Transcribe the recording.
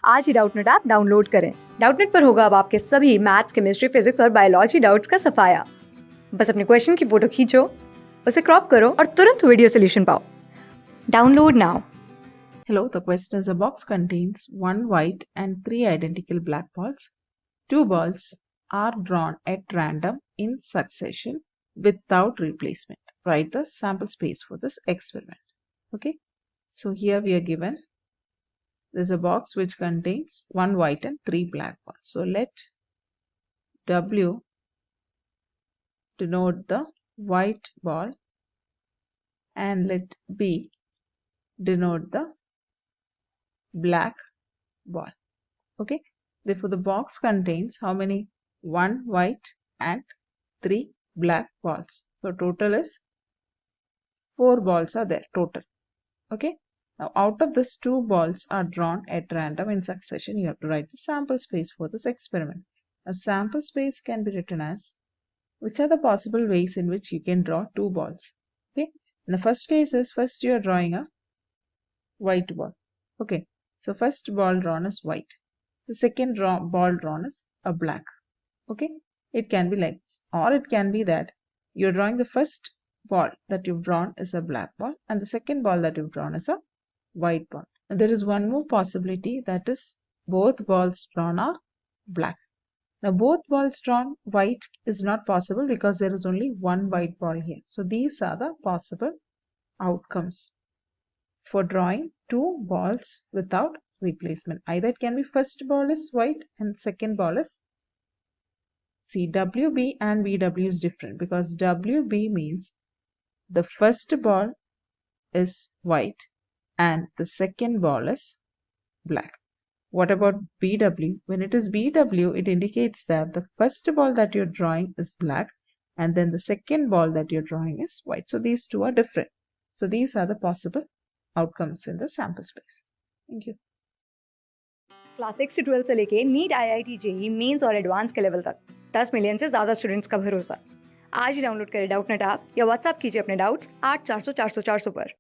आज ही Doubtnut app download करें। Doubtnut पर होगा अब आपके सभी मैथ्स, केमिस्ट्री, फिजिक्स और बायोलॉजी डाउट्स का सफाया। बस अपने क्वेश्चन की फोटो खींचो, उसे क्रॉप करो और तुरंत वीडियो सोल्यूशन पाओ। Download now. Hello, the question is: a box contains one white and three identical black balls. Two balls are drawn at random in succession without replacement. Write the sample space for this experiment. Okay, so here we are given there's a box which contains one white and three black balls. So let W denote the white ball and let B denote the black ball. Okay, therefore the box contains how many? One white and three black balls. So total is 4 balls are there total. Okay, now out of this 2 balls are drawn at random in succession. You have to write the sample space for this experiment. Now sample space can be written as which are the possible ways in which you can draw 2 balls. Okay, and the first case is first you are drawing a white ball. Okay, so first ball drawn is white. The second ball drawn is a black. Okay, it can be like this, or it can be that you're drawing the first ball that you've drawn is a black ball and the second ball that you've drawn is a white ball. And there is one more possibility, that is both balls drawn are black. Now both balls drawn white is not possible because there is only one white ball here. So these are the possible outcomes for drawing 2 balls without replacement. Either it can be first ball is white and second ball is, see, WB and BW is different because WB means the first ball is white and the second ball is black. What about BW? When it is BW, it indicates that the first ball that you're drawing is black and then the second ball that you're drawing is white. So these two are different. So these are the possible outcomes in the sample space. Thank you. Class 6 से 12 से लेके NEET, IIT, JEE mains और advance के level तक 10 million से ज्यादा students का भरोसा। आज ही डाउनलोड करें डाउटनेट ऐप या व्हाट्सएप कीजिए अपने डाउट्स 8400 400 400 पर।